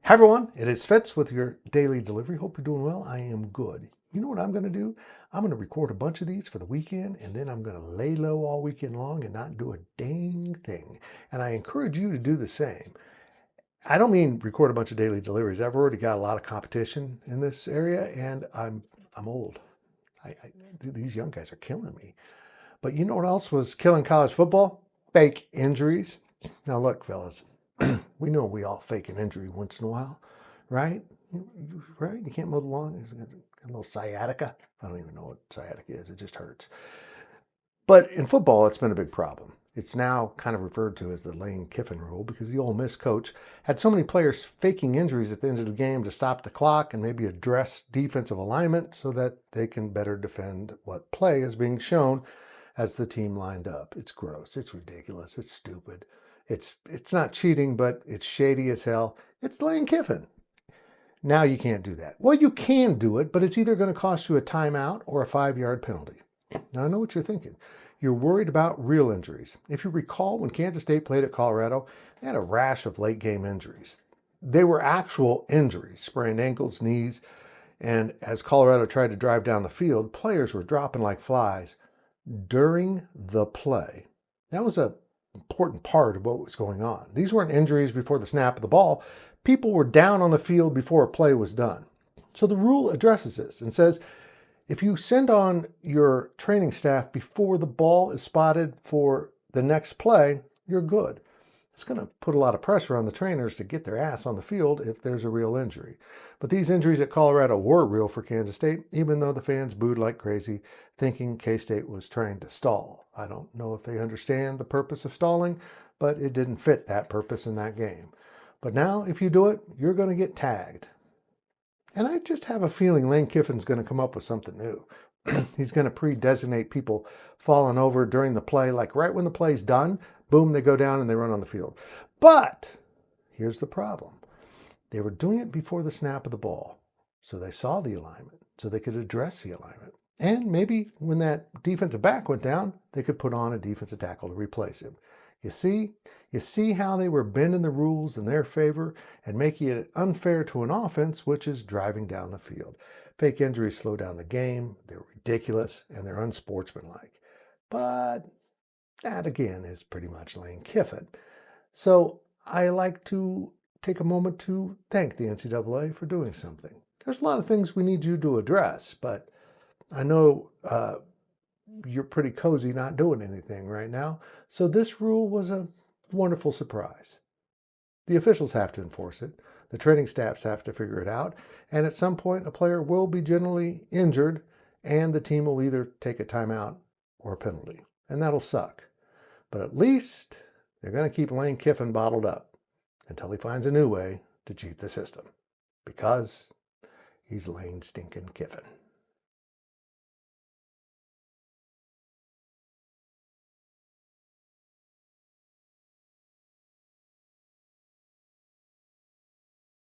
Hi everyone, it is Fitz with your daily delivery. Hope you're doing well. I am good. You know what I'm going to do? I'm going to record a bunch of these for the weekend, and then I'm going to lay low all weekend long and not do a dang thing. And I encourage you to do the same. I don't mean record a bunch of daily deliveries. I've already got a lot of competition in this area, and I'm old. These young guys are killing me. But you know what else was killing college football? Fake injuries. Now look, fellas. We know we all fake an injury once in a while, right? Right? You can't mow the lawn. There's a little sciatica. I don't even know what sciatica is. It just hurts. But in football, it's been a big problem. It's now kind of referred to as the Lane Kiffin Rule because the Ole Miss coach had so many players faking injuries at the end of the game to stop the clock and maybe address defensive alignment so that they can better defend what play is being shown as the team lined up. It's gross. It's ridiculous. It's stupid. It's not cheating, but it's shady as hell. It's Lane Kiffin. Now you can't do that. Well, you can do it, but it's either going to cost you a timeout or a 5-yard penalty. Now, I know what you're thinking. You're worried about real injuries. If you recall, when Kansas State played at Colorado, they had a rash of late-game injuries. They were actual injuries, sprained ankles, knees, and as Colorado tried to drive down the field, players were dropping like flies during the play. That was an important part of what was going on. These weren't injuries before the snap of the ball. People were down on the field before a play was done. So the rule addresses this and says, if you send on your training staff before the ball is spotted for the next play, you're good. It's going to put a lot of pressure on the trainers to get their ass on the field if there's a real injury. But these injuries at Colorado were real for Kansas State, even though the fans booed like crazy, thinking K-State was trying to stall. I don't know if they understand the purpose of stalling, but it didn't fit that purpose in that game. But now, if you do it, you're going to get tagged. And I just have a feeling Lane Kiffin's going to come up with something new. He's going to pre-designate people falling over during the play, like right when the play's done, boom, they go down and they run on the field. But here's the problem. They were doing it before the snap of the ball. So they saw the alignment, so they could address the alignment. And maybe when that defensive back went down, they could put on a defensive tackle to replace him. You see how they were bending the rules in their favor and making it unfair to an offense, which is driving down the field. Fake injuries slow down the game. They're ridiculous and they're unsportsmanlike. But that, again, is pretty much Lane Kiffin. So I like to take a moment to thank the NCAA for doing something. There's a lot of things we need you to address, but I know you're pretty cozy not doing anything right now. So this rule was a wonderful surprise. The officials have to enforce it. The training staffs have to figure it out. And at some point, a player will be generally injured, and the team will either take a timeout or a penalty. And that'll suck. But at least they're going to keep Lane Kiffin bottled up until he finds a new way to cheat the system. Because he's Lane stinking Kiffin.